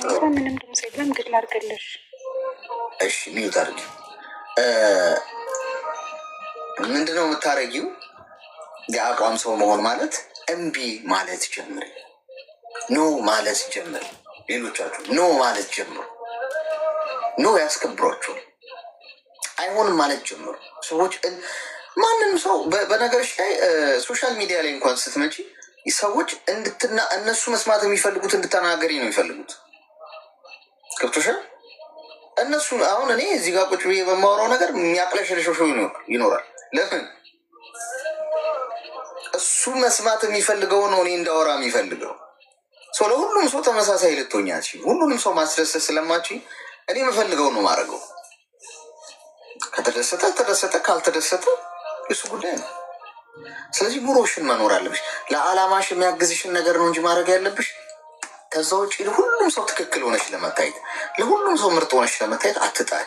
ምንም ድምፅ የለም ግን ላድርግልሽ። እሺ ሚዩት አድርጊ። ምንድነው የምታረጊው? የአቋም ሰው መሆን ማለት እምቢ ማለት ጀምር፣ ኖ ማለት ጀምር። ሌሎቻችሁ ኖ ማለት ጀምሩ። ኖ ያስከብሯቸዋል። አይሆንም ማለት ጀምሩ። ሰዎች ማንም ሰው በነገሮች ላይ ሶሻል ሚዲያ ላይ እንኳን ስትመጪ ሰዎች እነሱ መስማት የሚፈልጉት እንድተናገሪ ነው የሚፈልጉት። ገብቶሻል? እነሱ አሁን እኔ እዚህ ጋር ቁጭ ብዬ በማወራው ነገር የሚያቅለሽልሾ ይኖራል። ለምን? እሱ መስማት የሚፈልገው ነው እኔ እንዳወራ የሚፈልገው። ለሁሉም ሰው ተመሳሳይ ልትሆኛች፣ ሁሉንም ሰው ማስደሰት ስለማች እኔ የምፈልገው ነው ማድረገው። ከተደሰተ ተደሰተ፣ ካልተደሰተ የሱ ጉዳይ ነው። ስለዚህ ኑሮሽን መኖር አለብሽ። ለዓላማሽ የሚያግዝሽን ነገር ነው እንጂ ማድረግ ያለብሽ። ከዛ ውጭ ለሁሉም ሰው ትክክል ሆነሽ ለመታየት፣ ለሁሉም ሰው ምርጥ ሆነሽ ለመታየት አትጣይ።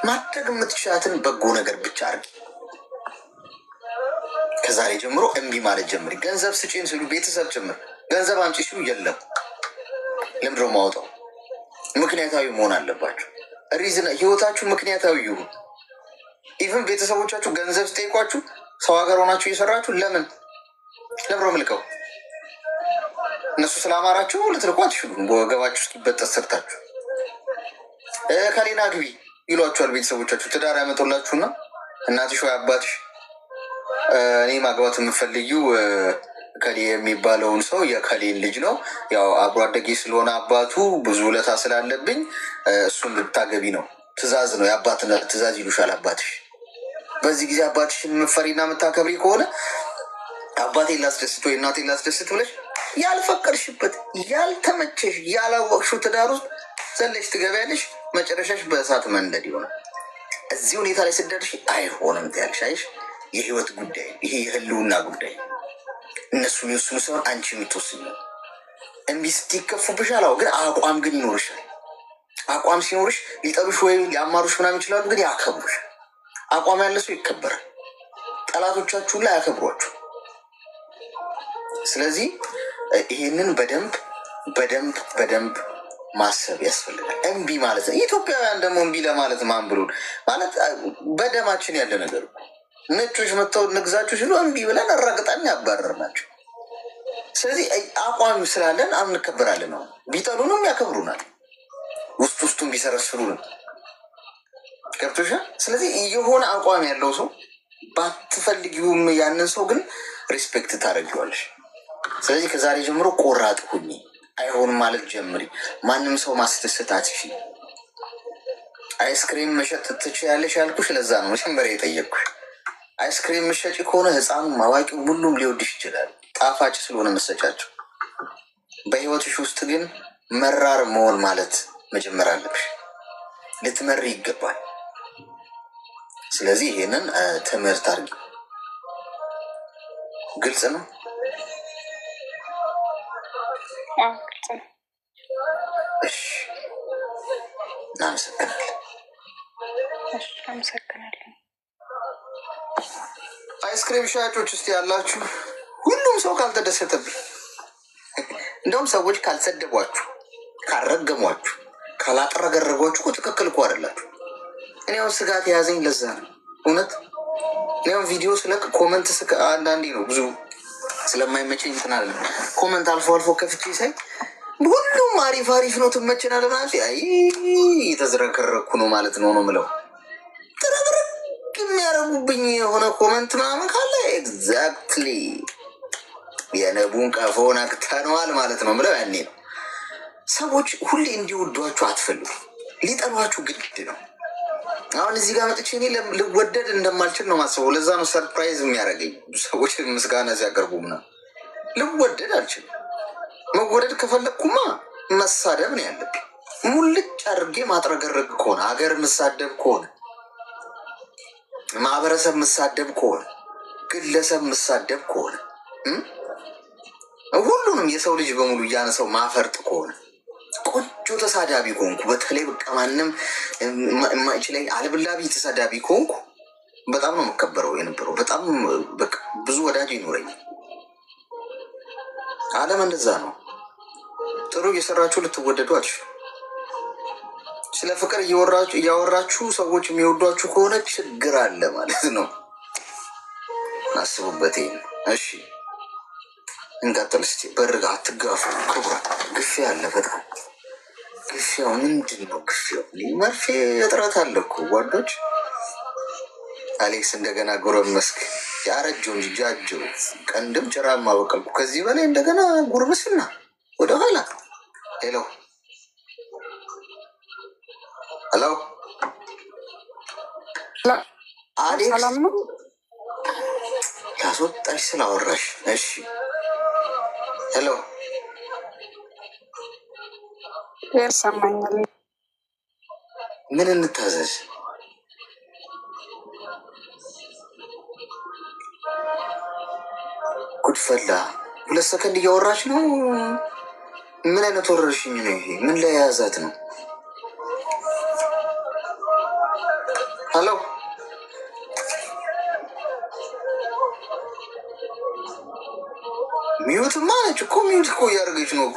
ማድረግ የምትችላትን በጎ ነገር ብቻ አድርጊ። ከዛሬ ጀምሮ እምቢ ማለት ጀምሪ። ገንዘብ ስጪን ሲሉ ቤተሰብ ጭምር ገንዘብ አምጪ ሲሉ የለም። ለምድሮ ማውጣው ምክንያታዊ መሆን አለባቸው። ሪዝን ህይወታችሁ ምክንያታዊ ይሁን። ኢቭን ቤተሰቦቻችሁ ገንዘብ ስጠይቋችሁ ሰው ሀገር ሆናችሁ እየሰራችሁ ለምን ለምሮ ምልከው እነሱ ስለአማራችሁ ልትልቁ አትችሉም። በወገባችሁ እስኪበጠስ ሰርታችሁ ከሌና ግቢ ይሏችኋል ቤተሰቦቻችሁ። ትዳር ያመጡላችሁና እናትሽ ወይ አባትሽ እኔ ማግባት የምፈልጊው ከሌ የሚባለውን ሰው የከሌን ልጅ ነው፣ ያው አብሮ አደጌ ስለሆነ አባቱ ብዙ ውለታ ስላለብኝ እሱን ልታገቢ ነው። ትእዛዝ ነው፣ የአባትነት ትእዛዝ ይሉሻል አባትሽ። በዚህ ጊዜ አባትሽን የምትፈሪና የምታከብሪ ከሆነ አባቴን ላስደስት ወይ እናቴን ላስደስት ብለሽ ያልፈቀድሽበት ያልተመቸሽ ያላወቅሽው ትዳር ውስጥ ዘለሽ ትገቢያለሽ። መጨረሻሽ በእሳት መንደድ ይሆናል። እዚህ ሁኔታ ላይ ስደርሽ አይሆንም ትያለሽ። አይሽ የህይወት ጉዳይ፣ ይሄ የህልውና ጉዳይ። እነሱ የሚወስኑ ሲሆን አንቺ የምትወስኝ ነው። እምቢ ስትይከፉብሻል። አዎ፣ ግን አቋም ግን ይኖርሻል። አቋም ሲኖርሽ ሊጠሉሽ ወይም ሊያማሩሽ ምናምን ይችላሉ፣ ግን ያከብሩሽ። አቋም ያለ ሰው ይከበራል። ጠላቶቻችሁን ላይ ያከብሯችሁ። ስለዚህ ይህንን በደንብ በደንብ በደንብ ማሰብ ያስፈልጋል። እምቢ ማለት ነው። ኢትዮጵያውያን ደግሞ እምቢ ለማለት ማን ብሎን ማለት በደማችን ያለ ነገር። ነጮች መጥተው ንግዛችሁ ሲሉ እምቢ ብለን ረግጠን ያባረር ናቸው። ስለዚህ አቋም ስላለን እንከበራለን ነው። ቢጠሉንም ያከብሩናል፣ ውስጥ ውስጡን ቢሰረስሩንም። ገብቶሻል? ስለዚህ የሆነ አቋም ያለው ሰው ባትፈልጊውም ያንን ሰው ግን ሪስፔክት ታደርጊዋለሽ። ስለዚህ ከዛሬ ጀምሮ ቆራጥ ሁኚ። አይሆንም ማለት ጀምሪ። ማንም ሰው ማስደሰት አትችይም። አይስክሬም መሸጥ ትችያለሽ ያልኩሽ ለዛ ነው መጀመሪያ የጠየቅኩሽ። አይስክሬም መሸጪ ከሆነ ህፃኑም አዋቂው ሁሉም ሊወድሽ ይችላል፣ ጣፋጭ ስለሆነ መሰጫቸው። በህይወትሽ ውስጥ ግን መራር መሆን ማለት መጀመር አለብሽ። ልትመሪ ይገባል። ስለዚህ ይሄንን ትምህርት አድርጊ። ግልጽ ነው? እሺ፣ እናመሰግናለን። አይስክሬም ሻጮች ውስጥ ያላችሁ ሁሉም ሰው ካልተደሰተብኝ፣ እንደውም ሰዎች ካልሰደቧችሁ፣ ካልረገሟችሁ፣ ካላጠረገረጓችሁ ትክክል እኮ አይደላችሁ። እኔ አሁን ስጋት የያዘኝ ለዛ ነው። እውነት እኔ አሁን ቪዲዮ ስለቅ ኮመንት አንዳንዴ ነው ብዙ ስለማይመቸኝ እንትን አለ ኮመንት አልፎ አልፎ ከፍቼ ሳይ ሁሉም አሪፍ አሪፍ ነው ትመቸናል ማለት የተዝረከረኩ ነው ማለት ነው ምለው። ጥረግረግ የሚያደርጉብኝ የሆነ ኮመንት ምናምን ካለ ኤግዛክትሊ የነቡን ቀፎ ነክተነዋል ማለት ነው ምለው። ያኔ ነው ሰዎች ሁሌ እንዲወዷችሁ አትፈልጉ፣ ሊጠሏችሁ ግድ ነው። አሁን እዚህ ጋር መጥቼ እኔ ልወደድ እንደማልችል ነው ማስበው። ለዛ ነው ሰርፕራይዝ የሚያደርገኝ ሰዎች ምስጋና ሲያቀርቡ ምናምን። ልወደድ አልችልም። መወደድ ከፈለግኩማ መሳደብ ነው ያለብኝ። ሙልጭ አድርጌ ማጥረገረግ ከሆነ ሀገር ምሳደብ ከሆነ ማህበረሰብ ምሳደብ ከሆነ ግለሰብ ምሳደብ ከሆነ ሁሉንም የሰው ልጅ በሙሉ እያነሰው ማፈርጥ ከሆነ ቆንጆ ተሳዳቢ ከሆንኩ በተለይ በቃ ማንም የማይችለኝ አልብላቢ ተሳዳቢ ከሆንኩ በጣም ነው የምከበረው የነበረው። በጣም በቃ ብዙ ወዳጅ ይኖረኝ። ዓለም እንደዛ ነው። ጥሩ እየሰራችሁ ልትወደዱ አትችሉ። ስለ ፍቅር እያወራችሁ ሰዎች የሚወዷችሁ ከሆነ ችግር አለ ማለት ነው። አስቡበት። እሺ እንቀጥል እስኪ። በርጋ አትጋፉ። ክቡራ ግፊያ አለ በጣም ግፊያው ምንድን ነው? ግፊያው መርፌ እጥረት አለ እኮ ጓዶች። አሌክስ እንደገና ጎረመስክ። ያረጀው እንጂ ጃጀው ቀንድም ጭራማ በቀልኩ። ከዚህ በላይ እንደገና ጉርምስና ወደኋላ። ሄሎ ሄሎ፣ አሌክስ ሰላም ነው? ላስወጣሽ ስላወራሽ። እሺ ሄሎ፣ ይሰማኛል። ምን እንታዘዝ? ጉድፈላ 2 ሰከንድ እያወራች ነው። ምን አይነት ወረርሽኝ ነው ይሄ? ምን ላይ የያዛት ነው? ሄሎ ሚዩትማ ነች እኮ። ሚዩት እኮ እያደረገች ነው።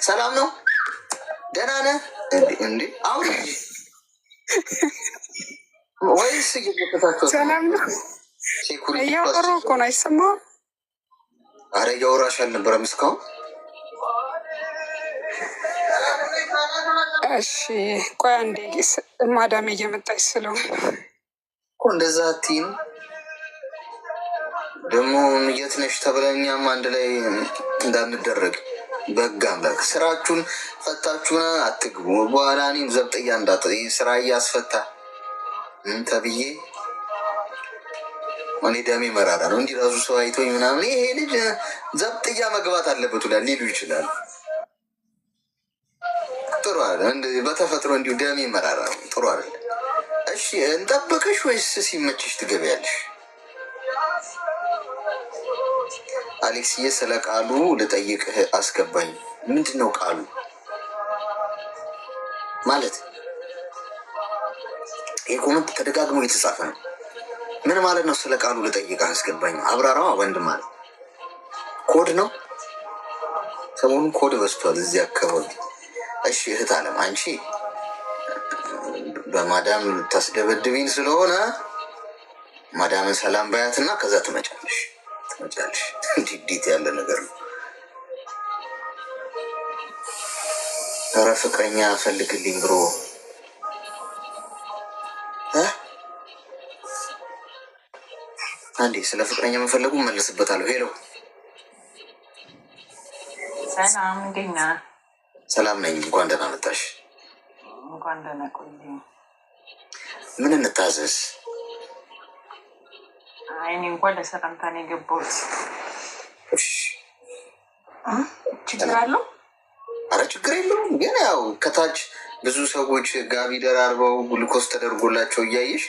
ሰላም ነው? ደህና ነህ እንዴ? አሁን ወይስ እየተከታተሉ? ሰላም ነው? እያወሩ እኮ ነው። አይሰማም? አረ እያወራሽ አልነበረም እስካሁን? እሺ ቆይ አንዴ፣ ማዳሜ እየመጣች ስለሆነ እኮ እንደዛ አትይም። ደግሞ የት ነሽ ተብለን እኛም አንድ ላይ እንዳንደረግ በጋ አምላክ። ስራችሁን ፈታችሁን አትግቡ። በኋላ እኔም ዘብጥያ እንዳት ስራ እያስፈታ ተብዬ እኔ ደሜ መራራ ነው። እንዲህ ራሱ ሰው አይቶኝ ምናምን ይሄ ልጅ ዘብጥያ መግባት አለበት ላ ሊሉ ይችላል። ጥሩ አለ። በተፈጥሮ እንዲሁ ደሜ መራራ ነው። ጥሩ አለ። እሺ እንጠብቅሽ ወይስ ሲመችሽ ትገቢያለሽ? አሌክስዬ ስለ ቃሉ ልጠይቅህ አስገባኝ። ምንድን ነው ቃሉ ማለት? ይህ ኮመንት ተደጋግሞ የተጻፈ ነው። ምን ማለት ነው? ስለ ቃሉ ልጠይቅህ አስገባኝ። አብራራዋ ወንድ ማለት ኮድ ነው። ሰሞኑን ኮድ በዝቷል እዚህ አካባቢ። እሺ እህት አለም አንቺ በማዳም ልታስደበድብኝ ስለሆነ ማዳምን ሰላም ባያትና ከዛ ትመጫለሽ። እንዴት ያለ ነገር ነው? ኧረ ፍቅረኛ ፈልግልኝ ብሮ። አንዴ ስለ ፍቅረኛ መፈለጉ መለስበታለሁ። ሄሎ ሰላም፣ እንዴት ነህ? ሰላም ነኝ። እንኳን ደህና መጣሽ። እንኳን ደህና ቆየኝ። ምን እንታዘዝ? እኔ እንኳን ለሰላምታ ነው የገባሁት። ችግር አለው? አረ ችግር የለውም። ግን ያው ከታች ብዙ ሰዎች ጋቢ ደራርበው ግሉኮስ ተደርጎላቸው እያየሽ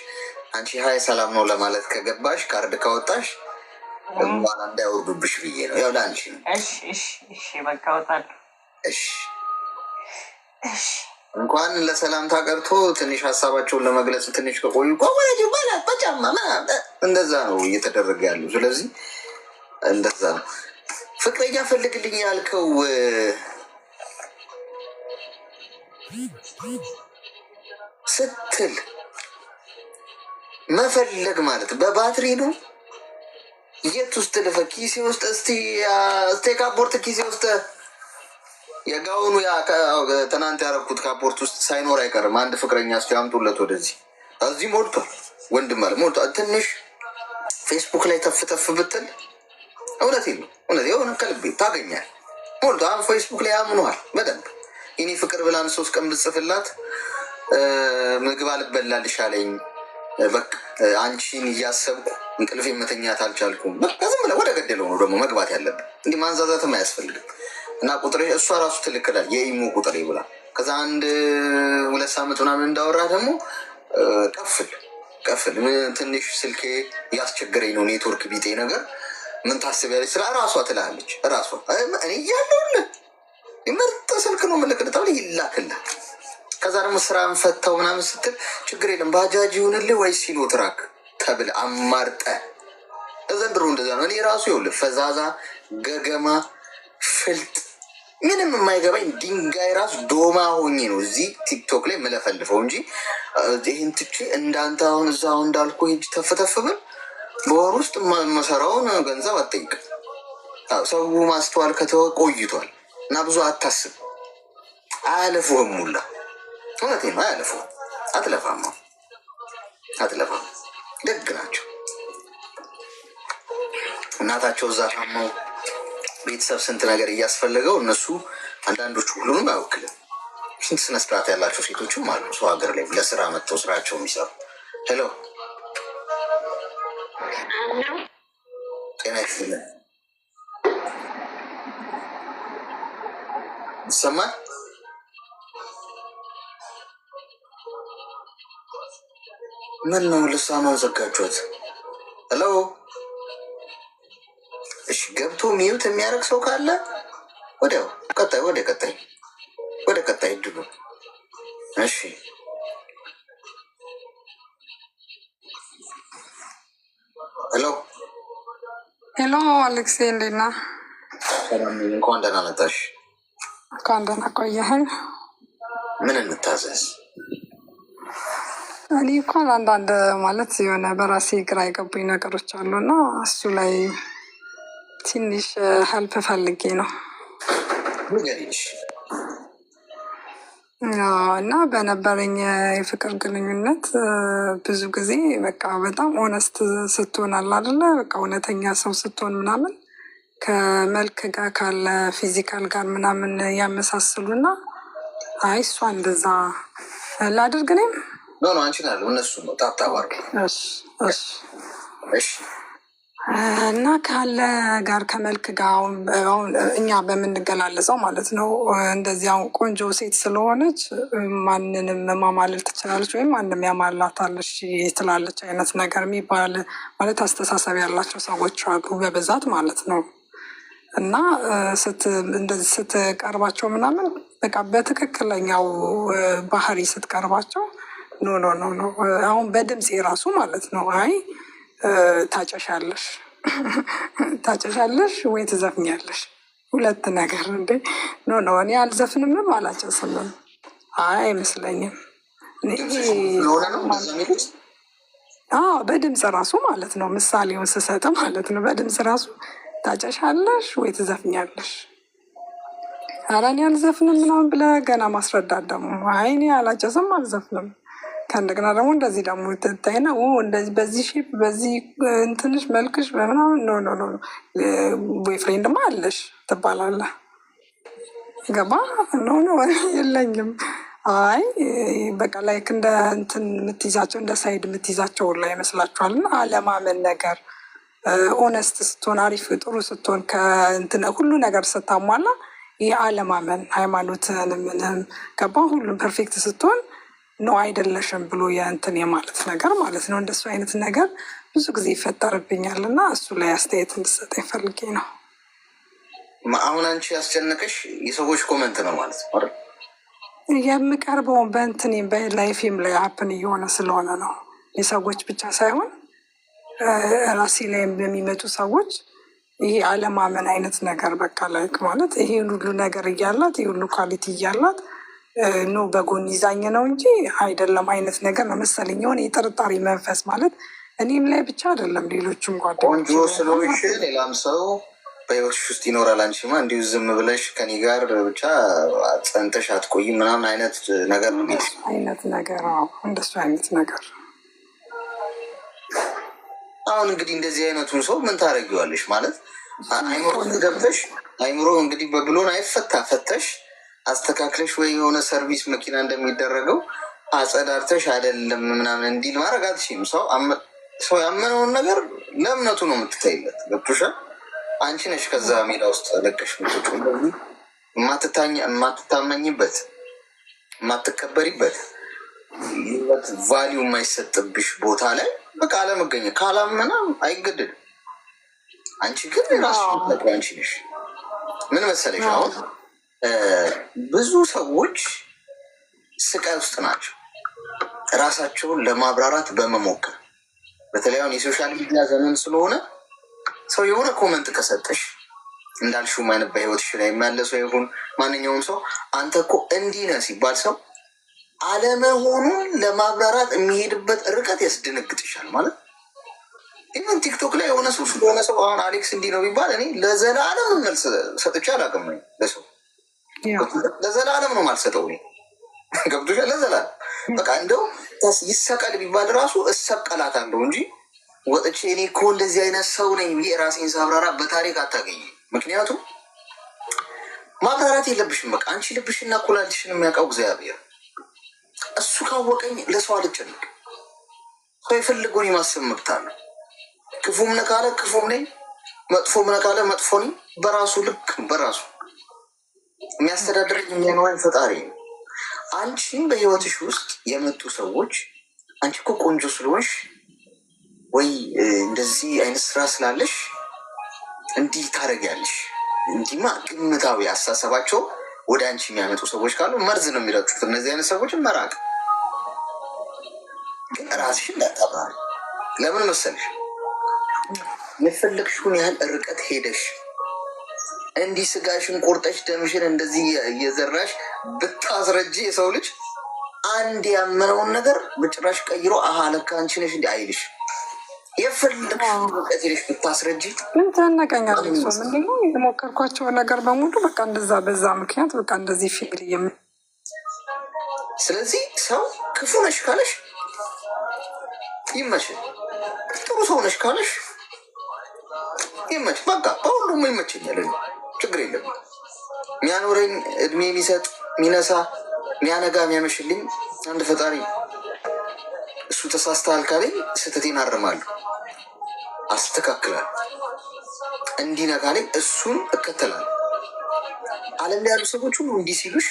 አንቺ ሀይ ሰላም ነው ለማለት ከገባሽ ካርድ ካወጣሽ በኋላ እንዳይወርዱብሽ ብዬ ነው። ያው ለአንቺ ነው። እሺ በቃ እወጣለሁ። እሺ እንኳን ለሰላምታ ቀርቶ ትንሽ ሀሳባቸውን ለመግለጽ ትንሽ ከቆዩ ቆወለጅ ባላት በጫማ እንደዛ ነው እየተደረገ ያሉ። ስለዚህ እንደዛ ነው። ፍቅረኛ ፈልግልኝ ያልከው ስትል መፈለግ ማለት በባትሪ ነው። የት ውስጥ ልፈ ኪሴ ውስጥ እስቲ ካፖርት ኪሴ ውስጥ የጋውኑ ትናንት ያደረኩት ካፖርት ውስጥ ሳይኖር አይቀርም። አንድ ፍቅረኛ እስኪ አምጡለት ወደዚህ። እዚህ ሞልቷል፣ ወንድም አለ ሞልቷል። ትንሽ ፌስቡክ ላይ ተፍተፍ ብትል እውነት ነው እውነት የሆነ ከልቤ ታገኛል። ሞልቷል ፌስቡክ ላይ አምኗል በደንብ። ይኔ ፍቅር ብላን 3 ቀን ብጽፍላት ምግብ አልበላልሽ አለኝ። በቃ አንቺን እያሰብኩ እንቅልፌ መተኛት አልቻልኩም። በቃ ዝም ብለህ ወደ ገደለው ነው ደግሞ መግባት ያለብን። እንዲህ ማንዛዛትም አያስፈልግም። እና ቁጥሬ እሷ ራሱ ትልክላል የኢሞ ቁጥሬ ብላ። ከዛ 1-2 ሳምንት ምናምን እንዳወራ ደግሞ ቀፍል ትንሽ ስልኬ እያስቸገረኝ ነው ኔትወርክ ቢጤ ነገር ምን ታስቢያለች ስለ ራሷ ትላለች። ራሷ እኔ እያለሁልህ ምርጥ ስልክ ነው ምልክል ተብለ ይላክልህ። ከዛ ደግሞ ስራን ፈታው ምናምን ስትል ችግር የለም ባጃጅ ይሁንልህ ወይ ሲኖ ትራክ ተብል አማርጠ። ዘንድሮ እንደዛ ነው። እኔ ራሱ ይኸውልህ ፈዛዛ ገገማ ፍልጥ ምንም የማይገባኝ ድንጋይ ራሱ ዶማ ሆኜ ነው እዚህ ቲክቶክ ላይ የምለፈልፈው እንጂ ይህን ትቼ እንዳንተ አሁን እዛ አሁን እንዳልኩ ሂጅ ተፍተፍ ብል በወር ውስጥ መሰራውን ገንዘብ አትጠይቅም። ሰው ማስተዋል ከተወ ቆይቷል እና ብዙ አታስብ። አያለፉህም ሙላ እውነቴን ነው አያለፉህም። አትለፋም። ደግ ናቸው። እናታቸው እዛ ታመው ቤተሰብ ስንት ነገር እያስፈለገው እነሱ አንዳንዶቹ ሁሉንም አይወክልም። ስንት ስነስርዓት ያላቸው ሴቶችም አሉ ሰው ሀገር ላይ ለስራ መጥተው ስራቸው የሚሰሩ። ሄሎ ጤና ይስጥልን። ይሰማል? ምን ነው ልሳኗን ዘጋችኋት? ሄሎ እሺ፣ ገብቶ ሚዩት የሚያደርግ ሰው ካለ ወዲያው ወደ ቀጣይ እድሉ። እሺ ሄሎ አሌክሴ እንዴት ነህ? እንኳን ደህና መጣሽ። እንኳን ደህና ቆየኸኝ። ምን እንታዘዝ? እኔ እንኳን አንዳንድ ማለት የሆነ በራሴ ግራ የገቡኝ ነገሮች አሉ እና እሱ ላይ ትንሽ ሄልፕ ፈልጌ ነው እና በነበረኝ የፍቅር ግንኙነት ብዙ ጊዜ በቃ በጣም ኦነስት ስትሆን አይደለ? በቃ እውነተኛ ሰው ስትሆን ምናምን ከመልክ ጋር ካለ ፊዚካል ጋር ምናምን ያመሳስሉና አይ እሷ እንደዛ ላድርግ እኔም አንቺን አለ እነሱ ነው ታብታባር እና ካለ ጋር ከመልክ ጋር አሁን እኛ በምንገላለጸው ማለት ነው። እንደዚያው ቆንጆ ሴት ስለሆነች ማንንም ማማለል ትችላለች ወይም ማንም ያማላታለች ትላለች አይነት ነገር የሚባል ማለት አስተሳሰብ ያላቸው ሰዎች አሉ በብዛት ማለት ነው። እና እንደዚህ ስትቀርባቸው ምናምን በቃ በትክክለኛው ባህሪ ስትቀርባቸው ኖ አሁን በድምፅ የራሱ ማለት ነው አይ ታጨሻለሽ ወይ ትዘፍኛለሽ፣ ሁለት ነገር እንዴ? ኖ እኔ አልዘፍንምም አላጨስምም። አይ አይመስለኝም። በድምፅ ራሱ ማለት ነው ምሳሌውን ስሰጥ ማለት ነው በድምፅ ራሱ ታጨሻለሽ ወይ ትዘፍኛለሽ፣ ኧረ እኔ አልዘፍንም ምናምን ብለህ ገና ማስረዳት ደግሞ አይ እኔ አላጨስም አልዘፍንም። ከእንደገና ደግሞ እንደዚህ ደግሞ ትታይና እንደዚህ በዚህ ሼፕ በዚህ እንትንሽ መልክሽ በምናምን ኖ ቦይፍሬንድማ አለሽ ትባላለህ። ገባ? ኖ የለኝም። አይ በቃ ላይክ እንደ እንትን የምትይዛቸው እንደ ሳይድ የምትይዛቸው ላይ ይመስላችኋል። እና አለማመን ነገር ኦነስት ስትሆን አሪፍ ጥሩ ስትሆን ከእንትን ሁሉ ነገር ስታሟላ ይህ አለማመን ሃይማኖትን ምንም ገባ ሁሉም ፐርፌክት ስትሆን ነው አይደለሽም ብሎ የእንትን የማለት ነገር ማለት ነው። እንደሱ አይነት ነገር ብዙ ጊዜ ይፈጠርብኛል እና እሱ ላይ አስተያየት እንድሰጠኝ ፈልጌ ነው። አሁን አንቺ ያስጨነቀሽ የሰዎች ኮመንት ነው ማለት ነው። የምቀርበውን በእንትን በላይፌም ላይ ሀፕን እየሆነ ስለሆነ ነው። የሰዎች ብቻ ሳይሆን ራሴ ላይ በሚመጡ ሰዎች ይሄ አለማመን አይነት ነገር በቃ ላይክ ማለት ይሄ ሁሉ ነገር እያላት ይሄ ሁሉ ኳሊቲ እያላት ኖ በጎን ይዛኝ ነው እንጂ አይደለም አይነት ነገር ነው መሰለኝ። የሆነ የጥርጣሬ መንፈስ ማለት እኔም ላይ ብቻ አይደለም ሌሎችም ጓደኞች ቆንጆ ስለሆንሽ ሌላም ሰው በህይወትሽ ውስጥ ይኖራል። አንቺማ እንዲሁ ዝም ብለሽ ከኔ ጋር ብቻ ጸንተሽ አትቆይም ምናምን አይነት ነገር ነው አይነት ነገር እንደሱ አይነት ነገር። አሁን እንግዲህ እንደዚህ አይነቱን ሰው ምን ታደርጊዋለሽ ማለት አይምሮ ገብተሽ አይምሮ እንግዲህ በብሎን አይፈታ ፈተሽ አስተካክለሽ ወይ የሆነ ሰርቪስ መኪና እንደሚደረገው አጸዳርተሽ አይደለም ምናምን እንዲል ማድረግ አትችይም። ሰው ያመነውን ነገር ለእምነቱ ነው የምትታይለት። ገብቶሻል? አንቺ ነሽ ከዛ ሜዳ ውስጥ ለቀሽ ምትጭ የማትታመኝበት የማትከበሪበት ቫሊዩ የማይሰጥብሽ ቦታ ላይ በቃ አለመገኘት ካላመና አይገድልም። አንቺ ግን ራሱ አንቺ ነሽ። ምን መሰለሽ አሁን ብዙ ሰዎች ስቃይ ውስጥ ናቸው ራሳቸውን ለማብራራት በመሞከር በተለይ አሁን የሶሻል ሚዲያ ዘመን ስለሆነ ሰው የሆነ ኮመንት ከሰጠሽ እንዳልሽው አይነት በህይወትሽ ላይ የሚያለሰው ይሁን ማንኛውም ሰው አንተ እኮ እንዲህ ነህ ሲባል ሰው አለመሆኑን ለማብራራት የሚሄድበት ርቀት ያስደነግጥሻል። ማለት ኢቨን ቲክቶክ ላይ የሆነ ሰው ስለሆነ ሰው አሁን አሌክስ እንዲህ ነው ቢባል እኔ ለዘላለም መልስ ሰጥቼ አላውቅም። ለሰው ለዘላለም ነው ማልሰጠው። ገብቶሻል? ለዘላለም በቃ እንደው ይሰቀል ቢባል ራሱ እሰቀላታለሁ እንጂ ወጥቼ እኔ እኮ እንደዚህ አይነት ሰው ነኝ ብዬ ራሴን ሳብራራ በታሪክ አታገኝም። ምክንያቱም ማብራራት የለብሽም። በቃ አንቺ ልብሽና ኩላሊትሽን የሚያውቀው እግዚአብሔር፣ እሱ ካወቀኝ ለሰው አልጨነቅ። ሰው የፈለገውን የማሰብ መብት አለው። ክፉም ነካለ ክፉም ነኝ፣ መጥፎም ነካለ መጥፎ ነኝ። በራሱ ልክ በራሱ የሚያስተዳድረኝ የሚያኖረኝ ፈጣሪ ነው። አንቺን በህይወትሽ ውስጥ የመጡ ሰዎች አንቺ እኮ ቆንጆ ስለሆንሽ ወይ እንደዚህ አይነት ስራ ስላለሽ እንዲህ ታደርጊያለሽ፣ እንዲህማ ግምታዊ አስተሳሰባቸው ወደ አንቺ የሚያመጡ ሰዎች ካሉ መርዝ ነው የሚረጩት። እነዚህ አይነት ሰዎችን መራቅ። ግን ራስሽን እንዳታባሪ። ለምን መሰለሽ? የፈለግሽውን ያህል ርቀት ሄደሽ እንዲህ ስጋሽን ቆርጠሽ ደምሽን እንደዚህ እየዘራሽ ብታስረጂ የሰው ልጅ አንድ ያመነውን ነገር በጭራሽ ቀይሮ አሃ ለካ አንቺ ነሽ እንዲህ አይልሽ። የፈለግሽውን ርቀት ሄደሽ ብታስረጂ ግን ተነቀኛል። ሶ ምንድነው የሞከርኳቸው ነገር በሙሉ በቃ እንደዛ በዛ ምክንያት በቃ እንደዚህ ፊል ስለዚህ ሰው ክፉ ነሽ ካለሽ ይመችል፣ ጥሩ ሰው ነሽ ካለሽ ይመች። በቃ በሁሉም ይመቸኛል፣ ችግር የለም። የሚያኖረኝ እድሜ የሚሰጥ የሚነሳ የሚያነጋ የሚያመሽልኝ አንድ ፈጣሪ። እሱ ተሳስተሃል ካለኝ ስህተቴን አርማለሁ፣ አስተካክላለሁ። እንዲህ ካለኝ እሱን እከተላለሁ። ዓለም ላይ ያሉ ሰዎች ሁሉ እንዲህ ሲሉሽ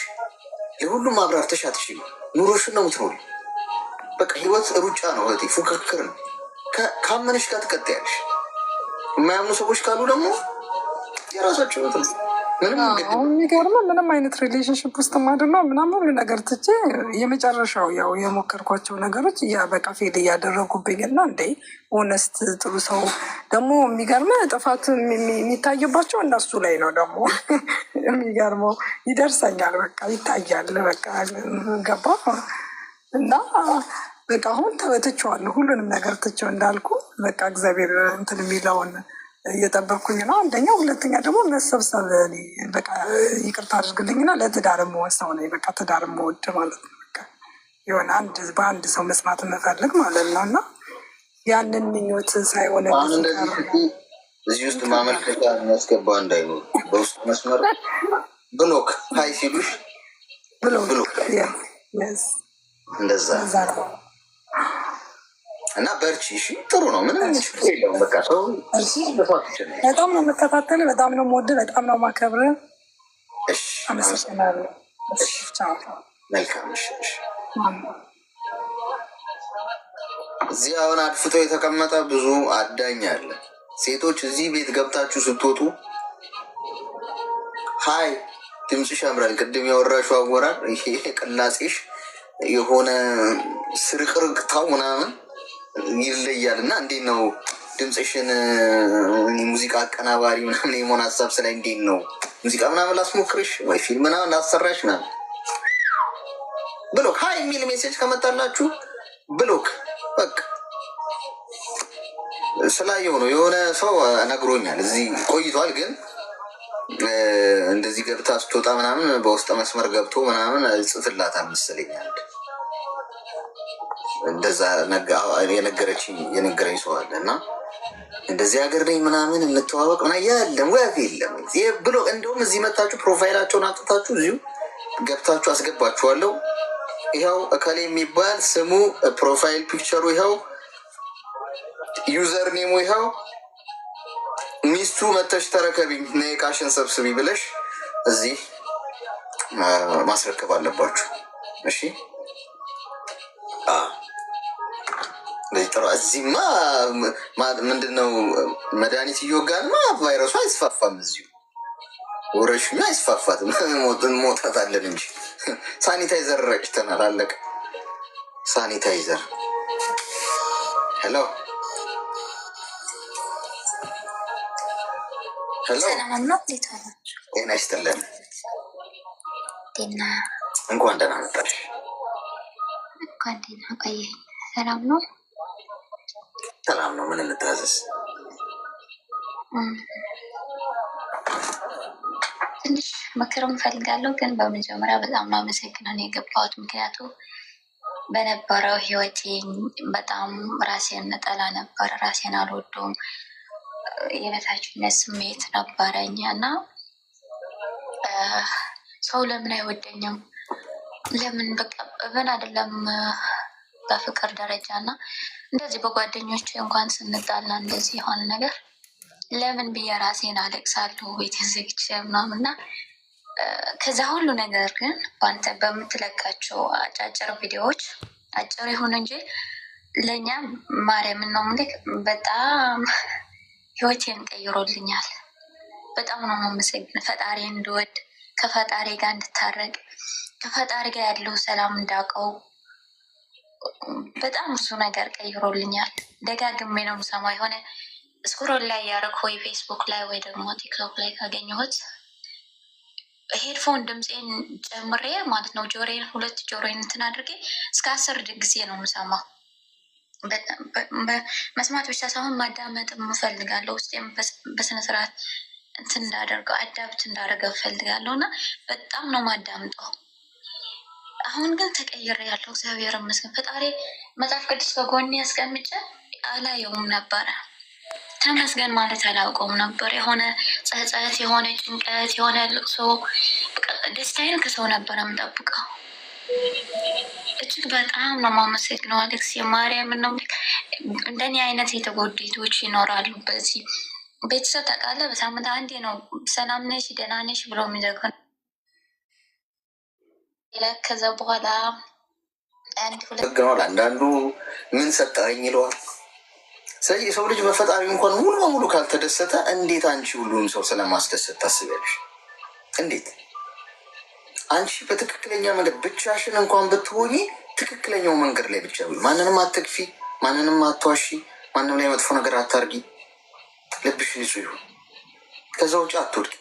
ለሁሉም አብራርተሽ አትችይም። ኑሮሽን ነው የምትኖሪ። በቃ ህይወት ሩጫ ነው እህቴ፣ ፉክክር ነው። ካመነሽ ጋር ትቀጥያለሽ። የማያምኑ ሰዎች ካሉ ደግሞ የራሳቸው የሚገርም ምንም አይነት ሪሌሽንሽፕ ውስጥ ማድነው ምናምን ሁሉ ነገር ትቼ የመጨረሻው ያው የሞከርኳቸው ነገሮች በቃ ፌል እያደረጉብኝ እና እንደ ኦነስት ጥሩ ሰው ደግሞ የሚገርም ጥፋት የሚታይባቸው እነሱ ላይ ነው። ደግሞ የሚገርመው ይደርሰኛል፣ በቃ ይታያል። በቃ ገባ እና በቃ አሁን ትቼዋለሁ፣ ሁሉንም ነገር ትቼው እንዳልኩ በቃ እግዚአብሔር እንትን የሚለውን እየጠበኩኝ ነው። አንደኛ፣ ሁለተኛ ደግሞ መሰብሰብ በቃ ይቅርታ አድርግልኝና ለትዳር የምወሰው ነው። በቃ ትዳር የምወድ ማለት ነው። በቃ የሆነ በአንድ ሰው መስማት የምፈልግ ማለት ነው። እና ያንን ምኞት ሳይሆን እዚህ ውስጥ ማመልከቻ የሚያስገባ እንዳይኖር በውስጥ መስመር ብሎክ ሀይ ሲሉሽ ብሎክ እንደዛ እና በርቺ። እሺ ጥሩ ነው። ምንም ችግር የለውም። በቃ ሰው በጣም ነው የምከታተል፣ በጣም ነው የምወድ፣ በጣም ነው የማከብር። አመሰግናለሁ። መልካም። እዚህ አሁን አድፍጦ የተቀመጠ ብዙ አዳኝ አለ። ሴቶች እዚህ ቤት ገብታችሁ ስትወጡ ሀይ ድምፅሽ ያምራል፣ ቅድም ያወራሽው አወራር ይሄ ቅላጼሽ የሆነ ስርቅርቅታው ምናምን ይለያል እና እንዴት ነው ድምፅሽን ሙዚቃ አቀናባሪ ምናምን የመሆን ሀሳብ ስላይ እንዴት ነው ሙዚቃ ምናምን ላስሞክርሽ ወይ ፊልም ምናምን ላሰራሽ ምናምን ብሎክ ሀይ የሚል ሜሴጅ ከመጣላችሁ ብሎክ። በቃ ስላየው ነው የሆነ ሰው ነግሮኛል። እዚህ ቆይቷል ግን እንደዚህ ገብታ ስትወጣ ምናምን በውስጥ መስመር ገብቶ ምናምን ጽፍላታል መሰለኛል። እንደዛ የነገረኝ ሰው አለ እና እንደዚህ ሀገር ላይ ምናምን እንተዋወቅ ምና የለም ወፍ የለም ብሎ እንደውም እዚህ መታችሁ ፕሮፋይላቸውን አጥታችሁ እዚሁ ገብታችሁ አስገባችኋለሁ። ይኸው እከሌ የሚባል ስሙ ፕሮፋይል ፒክቸሩ ይኸው፣ ዩዘር ኔሙ ይኸው፣ ሚስቱ መተሽ ተረከቢኝ ነይ ዕቃሽን ሰብስቢ ብለሽ እዚህ ማስረከብ አለባችሁ። እሺ እዚህማ ምንድነው መድኃኒት እየወጋንማ ቫይረሱ አይስፋፋም። እዚሁ ወረሽኙ አይስፋፋትም። ሞታት አለን እንጂ ሳኒታይዘር ረጭተናል። አለቀ። ሳኒታይዘር ሄሎ ሰላም ነው። ጤና ይስጥልን። እንኳን ደህና መጣሽ። እንኳን ደህና ቆየኝ። ሰላም ነው። ሰላም ነው። ምን እንታዘዝ? ትንሽ ምክርም እፈልጋለሁ፣ ግን በመጀመሪያ በጣም ማመሰግነው ነው የገባሁት። ምክንያቱ በነበረው ህይወቴ በጣም ራሴን ነጠላ ነበር፣ ራሴን አልወደውም፣ የበታችነት ስሜት ነበረኝ እና ሰው ለምን አይወደኝም? ለምን በቃ እብን አይደለም በፍቅር ደረጃ እና እንደዚህ በጓደኞች እንኳን ስንጣላ እንደዚህ የሆነ ነገር ለምን ብዬ ራሴን አለቅሳለሁ ቤቴን ዘግቼ ምናምን እና ከዛ ሁሉ ነገር ግን በአንተ በምትለቃቸው አጫጭር ቪዲዮዎች አጭር ይሁን እንጂ ለእኛ ማርያምን ነው ምልክ በጣም ህይወቴን ቀይሮልኛል። በጣም ነው የማመሰግነው። ፈጣሪ እንድወድ ከፈጣሪ ጋር እንድታረቅ ከፈጣሪ ጋር ያለው ሰላም እንዳውቀው በጣም ብዙ ነገር ቀይሮልኛል። ደጋግሜ ነው የምሰማው። የሆነ ስክሮል ላይ ያደረግ ወይ ፌስቡክ ላይ ወይ ደግሞ ቲክቶክ ላይ ካገኘሁት ሄድፎን ድምፄን ጨምሬ ማለት ነው ጆሮዬን ሁለት ጆሮዬን እንትን አድርጌ እስከ 10 ጊዜ ነው የምሰማው። መስማት ብቻ ሳይሆን ማዳመጥ እፈልጋለሁ። ውስጤም በስነስርዓት እንትን እንዳደርገው አዳብት እንዳደረገው እፈልጋለሁ እና በጣም ነው ማዳምጠው። አሁን ግን ተቀይሬ ያለው እግዚአብሔር ይመስገን። ፈጣሪ መጽሐፍ ቅዱስ ከጎኔ ያስቀምጬ አላየውም ነበረ። ተመስገን ማለት አላውቀውም ነበር። የሆነ ጸጸት፣ የሆነ ጭንቀት፣ የሆነ ልቅሶ፣ ደስታዬን ከሰው ነበረ የምጠብቀው። እጅግ በጣም ነው የማመሰግነው አሌክስ። የማርያም ነው። እንደኔ አይነት የተጎዱ እህቶች ይኖራሉ። በዚህ ቤተሰብ ታውቃለህ፣ በሳምንት አንዴ ነው ሰላም ነሽ ደህና ነሽ ብሎ የሚዘግን። ከዛ በኋላ አንዳንዱ ምን ሰጠኸኝ ይለዋል። ስለዚህ የሰው ልጅ በፈጣሪ እንኳን ሙሉ በሙሉ ካልተደሰተ እንዴት አንቺ ሁሉንም ሰው ስለማስደሰት ታስቢያለሽ? እንዴት አንቺ በትክክለኛ መንገድ ብቻሽን እንኳን ብትሆኚ ትክክለኛው መንገድ ላይ ብቻ ቢሆን፣ ማንንም አትግፊ፣ ማንንም አትዋሺ፣ ማንም ላይ መጥፎ ነገር አታርጊ፣ ልብሽ ንጹህ ይሁን። ከዛ ውጭ አትወድቂ።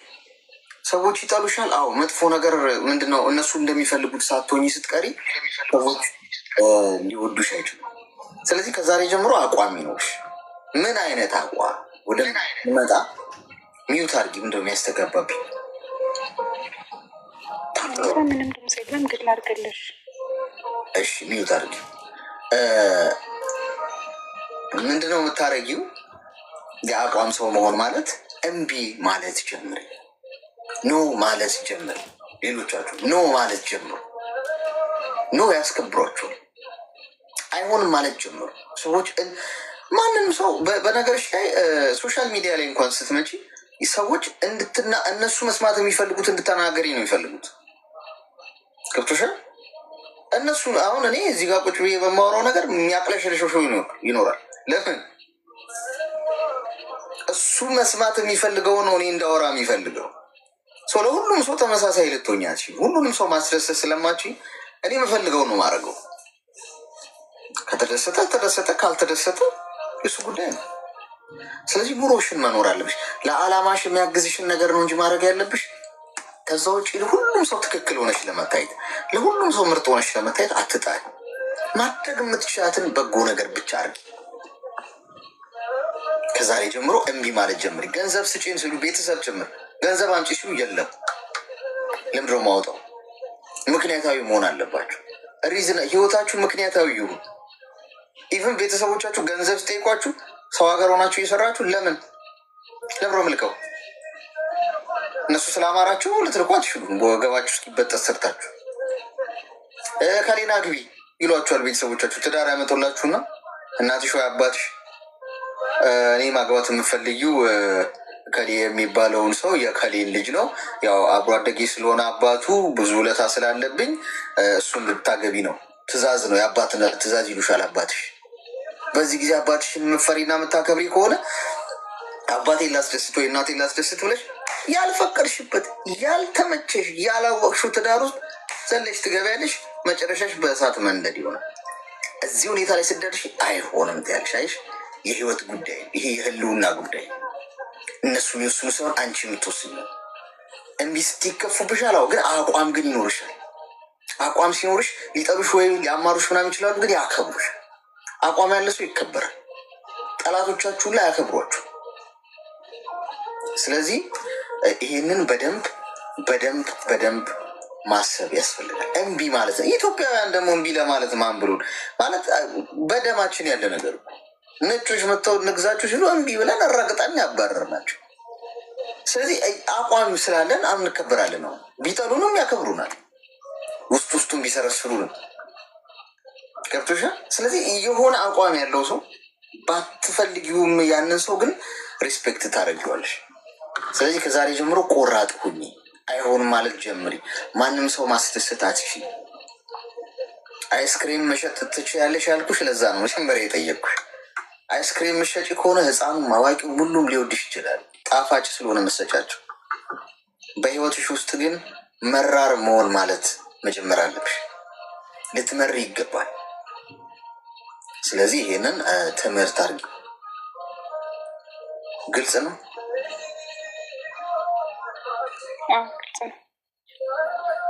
ሰዎች ይጠሉሻል። አዎ መጥፎ ነገር ምንድነው? እነሱ እንደሚፈልጉት ሳትሆኚ ስትቀሪ ሰዎች ሊወዱሽ አይችሉም። ስለዚህ ከዛሬ ጀምሮ አቋም ይኖርሽ። ምን አይነት አቋም ወደ መጣ ሚዩት አድርጊ። ምንድነው የሚያስተጋባብኝ? ምንም ድምፅ የለም ግን ላድርግልሽ። እሺ ሚዩት አድርጊ። ምንድነው የምታረጊው? የአቋም ሰው መሆን ማለት እምቢ ማለት ጀምሪ። ኖ ማለት ጀምሪ። ሌሎቻችሁ ኖ ማለት ጀምሩ። ኖ ያስከብሯችሁ። አይሆንም ማለት ጀምሩ። ሰዎች ማንም ሰው በነገርሽ ላይ ሶሻል ሚዲያ ላይ እንኳን ስትመጪ ሰዎች እነሱ መስማት የሚፈልጉት እንድተናገሪ ነው የሚፈልጉት። ገብቶሻል? እነሱ አሁን እኔ እዚህ ጋር ቁጭ ብዬ በማወራው ነገር የሚያቅለሸልሸው ይኖራል። ለምን? እሱ መስማት የሚፈልገው ነው እኔ እንዳወራ የሚፈልገው። ለሁሉም ሰው ተመሳሳይ ልትሆኛች፣ ሁሉንም ሰው ማስደሰት ስለማችኝ እኔ የምፈልገው ነው ማድረገው። ከተደሰተ ተደሰተ፣ ካልተደሰተ የሱ ጉዳይ ነው። ስለዚህ ኑሮሽን መኖር አለብሽ። ለዓላማሽ የሚያግዝሽን ነገር ነው እንጂ ማድረግ ያለብሽ። ከዛ ውጭ ለሁሉም ሰው ትክክል ሆነሽ ለመታየት፣ ለሁሉም ሰው ምርጥ ሆነሽ ለመታየት አትጣይ። ማድረግ የምትችላትን በጎ ነገር ብቻ አድርጊ። ከዛሬ ጀምሮ እምቢ ማለት ጀምሪ። ገንዘብ ስጪን ሲሉ ቤተሰብ ጭምር ገንዘብ አምጪ ሲሉ የለም። ለምንድነው ማውጣው? ምክንያታዊ መሆን አለባችሁ። ሪዝን ህይወታችሁ ምክንያታዊ ይሁን። ኢቭን ቤተሰቦቻችሁ ገንዘብ ስጠይቋችሁ ሰው ሀገር ሆናችሁ እየሰራችሁ ለምሮ ምልከው እነሱ ስለአማራችሁ ልትልኩ አትችሉም። በወገባችሁ እስኪበጠስ ሰርታችሁ ከሌና ግቢ ይሏችኋል ቤተሰቦቻችሁ። ትዳር ያመጡላችሁና እናትሽ ወይ አባትሽ እኔ ማግባት የምፈልጊው ከሌ የሚባለውን ሰው የከሌን ልጅ ነው፣ ያው አብሮ አደጌ ስለሆነ አባቱ ብዙ ውለታ ስላለብኝ እሱን ልታገቢ ነው፣ ትእዛዝ ነው፣ የአባትነት ትእዛዝ ይሉሻል አባትሽ። በዚህ ጊዜ አባትሽን የምትፈሪና የምታከብሪ ከሆነ አባቴን ላስደስት ወይ እናቴን ላስደስት ብለሽ ያልፈቀድሽበት ያልተመቸሽ ያላወቅሽው ትዳር ውስጥ ዘለሽ ትገቢያለሽ። መጨረሻሽ በእሳት መንደድ ይሆናል። እዚህ ሁኔታ ላይ ስደርሽ አይሆንም ትያለሽ። አይሽ የህይወት ጉዳይ፣ ይሄ የህልውና ጉዳይ። እነሱ የሚወስኑ ሳይሆን አንቺ የምትወስኝ ነው። እምቢ ስትከፉብሻል። አዎ፣ ግን አቋም ግን ይኖርሻል። አቋም ሲኖርሽ ሊጠሉሽ ወይም ሊያማሩሽ ምናምን ይችላሉ፣ ግን ያከብሩሽ። አቋም ያለ ሰው ይከበራል። ጠላቶቻችሁ ላይ ያከብሯችሁ። ስለዚህ ይህንን በደንብ በደንብ በደንብ ማሰብ ያስፈልጋል። እምቢ ማለት ነው። ኢትዮጵያውያን ደግሞ እምቢ ለማለት ማን ብሎን ማለት በደማችን ያለ ነገር። ነጮች መጥተው ንግዛችሁ ሲሉ እምቢ ብለን አራግጠን ያባረርናቸው። ስለዚህ አቋም ስላለን እንከበራለን ነው። ቢጠሉንም ያከብሩናል። ውስጥ ውስጡን ቢሰረስሩንም ገብቶሻል። ስለዚህ የሆነ አቋም ያለው ሰው ባትፈልጊውም ያንን ሰው ግን ሪስፔክት ታደርጊዋለሽ። ስለዚህ ከዛሬ ጀምሮ ቆራጥ ሁኚ። አይሆንም ማለት ጀምሪ። ማንም ሰው ማስደሰት አትችይ። አይስክሬም መሸጥ ትችያለሽ ያልኩሽ ለዛ ነው መጀመሪያ የጠየቅኩሽ። አይስክሬም መሸጪ ከሆነ ህፃኑም አዋቂው ሁሉም ሊወድሽ ይችላል፣ ጣፋጭ ስለሆነ መሰጫቸው። በህይወትሽ ውስጥ ግን መራር መሆን ማለት መጀመር አለብሽ። ልትመሪ ይገባል። ስለዚህ ይሄንን ትምህርት አድርጊ። ግልጽ ነው?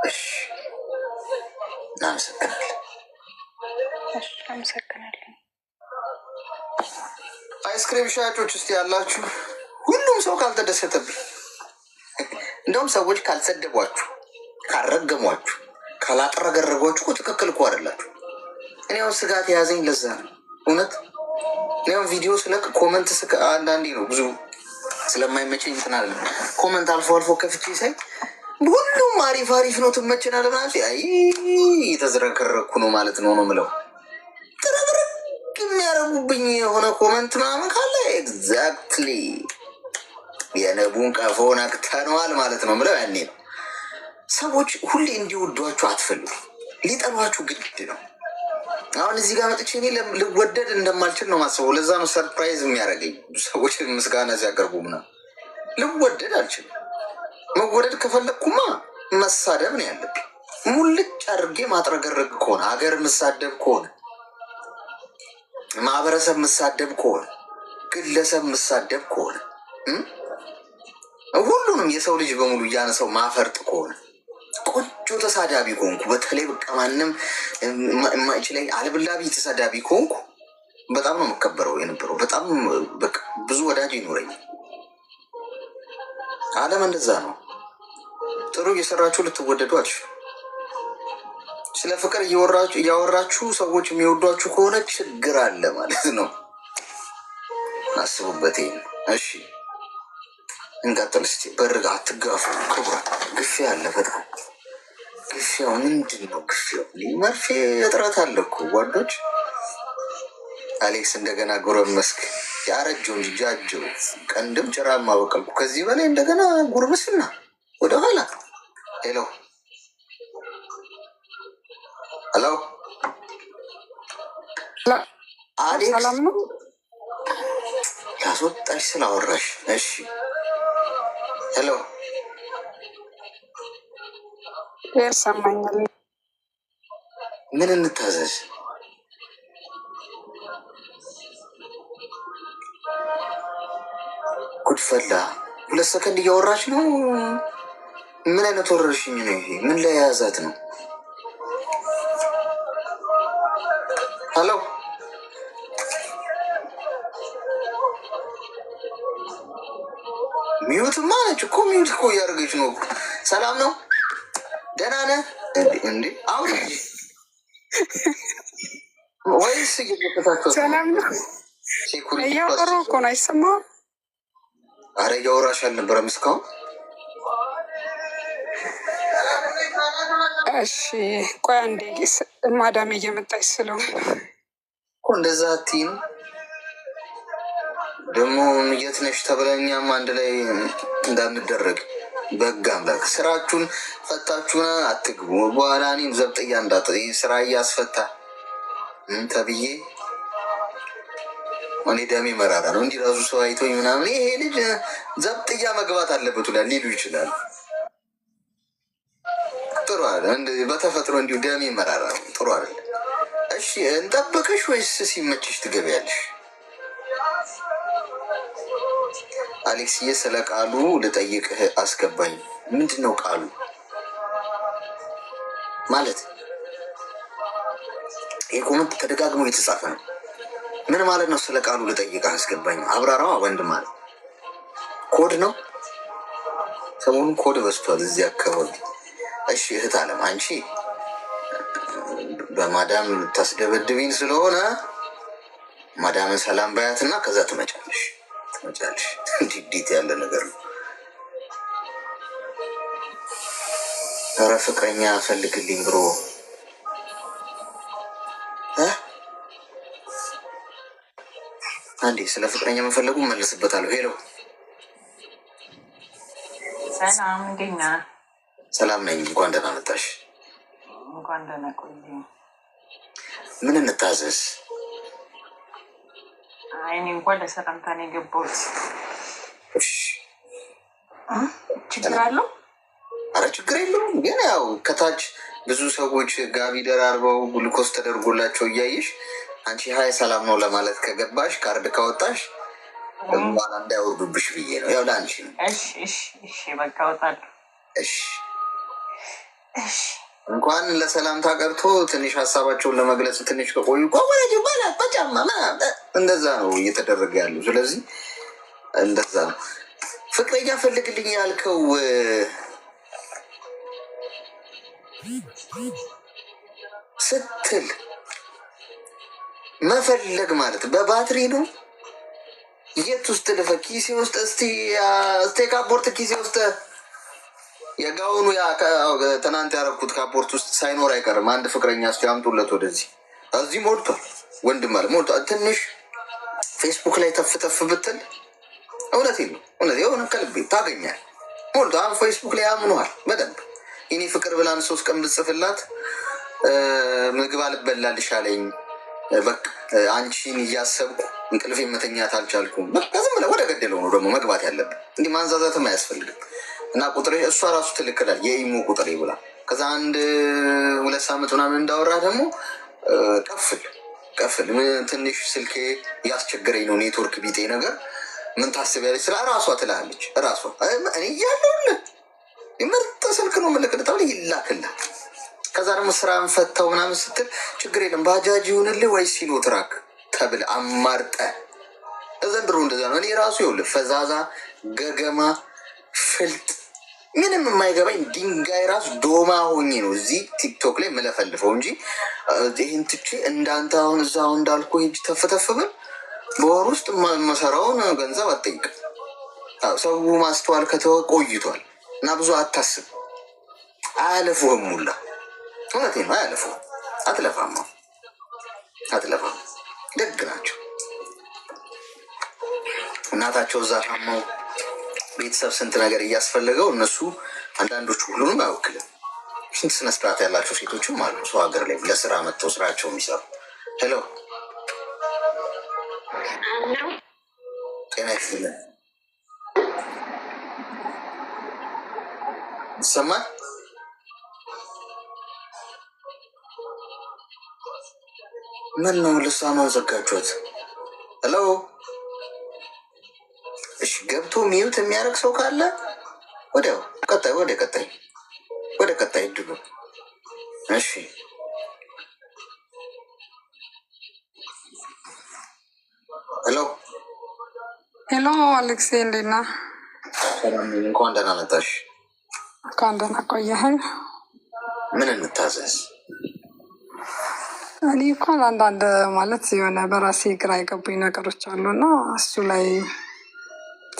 እሺ፣ እናመሰግናለን። አመሰግናለን። አይስክሬም ሻጮች ውስጥ ያላችሁ ሁሉም ሰው ካልተደሰተብኝ፣ እንደውም ሰዎች ካልሰደቧችሁ፣ ካልረገሟችሁ፣ ካላጠረገረጓችሁ እኮ ትክክል እኮ አይደላችሁ። እኔ አሁን ስጋት የያዘኝ ለዛ ነው። እውነት እኔ አሁን ቪዲዮ ስለቅ ኮመንት አንዳንዴ ነው ብዙ ስለማይመቸኝ እንትን አለ ኮመንት አልፎ አልፎ ከፍቼ ሳይ ሁሉም አሪፍ አሪፍ ነው ትመችናል ምናምን አይ የተዝረከረኩ ነው ማለት ነው ምለው ትረግረግ የሚያደርጉብኝ የሆነ ኮመንት ምናምን ካለ ኤግዛክትሊ የነቡን ቀፎን አቅተነዋል ማለት ነው ምለው ያኔ ነው። ሰዎች ሁሌ እንዲወዷችሁ አትፈልጉ፣ ሊጠሏችሁ ግድ ነው። አሁን እዚህ ጋር መጥቼ እኔ ልወደድ እንደማልችል ነው ማስበው። ለዛ ነው ሰርፕራይዝ የሚያደርገኝ ሰዎች ምስጋና ሲያቀርቡ ምናምን። ልወደድ አልችልም። መወደድ ከፈለግኩማ መሳደብ ነው ያለብኝ። ሙልጭ አድርጌ ማጥረገረግ ከሆነ ሀገር ምሳደብ ከሆነ ማህበረሰብ ምሳደብ ከሆነ ግለሰብ ምሳደብ ከሆነ ሁሉንም የሰው ልጅ በሙሉ እያነሰው ማፈርጥ ከሆነ ቆንጆ ተሳዳቢ ከሆንኩ በተለይ በቃ ማንም የማይችለኝ አልብላቢ ተሳዳቢ ከሆንኩ በጣም ነው የምከበረው የነበረው። በጣም በቃ ብዙ ወዳጅ ይኖረኝ። ዓለም እንደዛ ነው። ጥሩ እየሰራችሁ ልትወደዱ አትችሉ። ስለ ፍቅር እያወራችሁ ሰዎች የሚወዷችሁ ከሆነ ችግር አለ ማለት ነው። አስቡበት። እሺ እንቀጥል እስኪ። በርጋ አትጋፉ። ክብራ ግፊያ አለ በጣም ግፊያው ምንድን ነው? ግፊያው መርፌ እጥረት አለ እኮ ጓዶች። አሌክስ እንደገና ጎረመስክ። ያረጀው እንጂ ጃጀው ቀንድም ጭራማ በቀልኩ። ከዚህ በላይ እንደገና ጉርምስና ወደኋላ። ሄሎ ሄሎ፣ አሌክስ ሰላም ነው? ላስወጣሽ ስላወራሽ። እሺ ሄሎ፣ ይሰማኛል። ምን እንታዘዝ? ጉድፈላ 2 ሰከንድ እያወራች ነው። ምን አይነት ወረርሽኝ ነው ይሄ? ምን ላይ የያዛት ነው? ሄሎ ሚዩትማ ነች እኮ። ሚዩት እኮ እያደረገች ነው። ሰላም ነው? ደህና ነህ እንዴ? አሁን ወይስ እየገበታቸው? ሰላም ነው? እያወራሁ እኮ ነው። አይሰማም? አረ እያወራሽ አልነበረም እስካሁን? እሺ ቆይ አንዴ፣ ማዳሜ እየመጣች ስለሆነ እኮ እንደዛ አትይም። ደግሞ የት ነሽ ተብለኛም አንድ ላይ እንዳንደረግ በህግ አምላክ ስራችሁን ፈታችሁን አትግቡ። በኋላ እኔም ዘብጥያ እንዳት ስራ እያስፈታ ተብዬ እኔ ደሜ መራራ ነው። እንዲህ ራሱ ሰው አይቶኝ ምናምን ይሄ ልጅ ዘብጥያ መግባት አለበት ብላ ሊሉ ይችላል። ጥሩ አለ። በተፈጥሮ እንዲሁ ደሜ መራራ ነው። ጥሩ አለ። እሺ እንጠብቅሽ ወይስ ሲመችሽ ትገቢያለሽ? አሌክስዬ ስለ ቃሉ ልጠይቅህ አስገባኝ። ምንድን ነው ቃሉ ማለት? ይህ ኮመንት ተደጋግሞ የተጻፈ ነው። ምን ማለት ነው? ስለ ቃሉ ልጠይቅህ አስገባኝ። አብራራዋ ወንድ ማለት ኮድ ነው። ሰሞኑን ኮድ በዝቷል እዚህ አካባቢ። እሺ እህት አለም አንቺ በማዳም የምታስደበድብኝ ስለሆነ ማዳምን ሰላም ባያትና ከዛ ትመጫለሽ። እንዲት ያለ ነገር ነው። ኧረ ፍቅረኛ ፈልግልኝ ብሮ አንዴ ስለ ፍቅረኛ መፈለጉ መለስበታለሁ። ሄሎ ሰላም፣ እንዴት ነህ? ሰላም ነኝ። እንኳን ደህና መጣሽ። እንኳን ደህና ቆየህ። ምን እንታዘዝ? እኔ እንኳን ለሰላምታ ነው የገባሁት። ችግር አለው? አረ ችግር የለውም። ግን ያው ከታች ብዙ ሰዎች ጋቢ ደራርበው ግሉኮስ ተደርጎላቸው እያየሽ አንቺ ሀይ ሰላም ነው ለማለት ከገባሽ ካርድ ካወጣሽ በኋላ እንዳይወርዱብሽ ብዬ ነው። ያው ለአንቺ ነው። እሺ በቃ እወጣለሁ። እሺ እንኳን ለሰላምታ ቀርቶ ትንሽ ሀሳባቸውን ለመግለጽ ትንሽ ከቆዩ ወላጅ ባላት በጫማ እንደዛ ነው እየተደረገ ያለው። ስለዚህ እንደዛ ነው። ፍቅረኛ ፈልግልኝ ያልከው ስትል መፈለግ ማለት በባትሪ ነው። የት ውስጥ ልፈ ኪሴ ውስጥ እስቲ ካፖርት ኪሴ ውስጥ የጋውኑ ትናንት ያረኩት ካፖርት ውስጥ ሳይኖር አይቀርም። አንድ ፍቅረኛ እስኪ አምጡለት ወደዚህ። እዚህ ሞልቷል፣ ወንድም አለ ሞልቷል። ትንሽ ፌስቡክ ላይ ተፍተፍ ብትል እውነት ነው እውነት የሆነ ከልቤ ታገኛል። ሞልቷል ፌስቡክ ላይ አምኗል በደንብ። እኔ ፍቅር ብላን 3 ቀን ብጽፍላት ምግብ አልበላልሽ አለኝ። በቃ አንቺን እያሰብኩ እንቅልፌ መተኛት አልቻልኩም። በቃ ዝም ብለህ ወደ ገደለው ነው ደግሞ መግባት ያለብን። እንዲህ ማንዛዛትም አያስፈልግም። እና ቁጥሬ እሷ ራሱ ትልክላል የኢሞ ቁጥሬ ብላ ከዛ 1-2 ሳምንት ምናምን እንዳወራ ደግሞ ቀፍል ትንሽ ስልኬ እያስቸገረኝ ነው ኔትወርክ ቢጤ ነገር ምን ታስቢያለች ስላ ራሷ ትላለች። ራሷ እኔ እያለሁልህ ምርጥ ስልክ ነው ምልክት ተብለ ይላክላል። ከዛ ደግሞ ስራን ፈታው ምናምን ስትል ችግር የለም ባጃጅ ይሁንልህ ወይ ሲኖ ትራክ ተብል አማርጠ ዘንድሮ እንደዛ ነው። እኔ ራሱ ይኸውልህ ፈዛዛ ገገማ ፍልጥ ምንም የማይገባኝ ድንጋይ ራሱ ዶማ ሆኜ ነው እዚህ ቲክቶክ ላይ መለፈልፈው እንጂ ይህን ትቼ እንዳንተ አሁን እዛ አሁን እንዳልኩ ሄጅ ተፍተፍብል በወር ውስጥ መሰራውን ገንዘብ አትጠይቅም። ሰው ማስተዋል ከተወ ቆይቷል። እና ብዙ አታስብ። አያለፉህም ሙላ እውነቴን ነው። አያለፉህም። አትለፋም። ደግ ናቸው። እናታቸው እዛ ታማው ቤተሰብ ስንት ነገር እያስፈለገው እነሱ አንዳንዶቹ ሁሉንም አይወክልም። ስንት ስነስርዓት ያላቸው ሴቶችም አሉ ሰው ሀገር ላይ ለስራ መጥተው ስራቸው የሚሰሩ። ሄሎ ጤና ይስጥልን። ይሰማል? ምን ነው ልሳኗን ዘጋችሁት? ሄሎ እሺ ገብቶ ሚዩት የሚያደርግ ሰው ካለ ወዲያው ወደ ቀጣይ ድሉ። እሺ ሄሎ አሌክሴ እንዴት ነህ? እንኳን ደህና መጣሽ። እንኳን ደህና ቆየኸኝ። ምን እንታዘዝ? እኔ እንኳን አንዳንድ ማለት የሆነ በራሴ ግራ የገቡኝ ነገሮች አሉ እና እሱ ላይ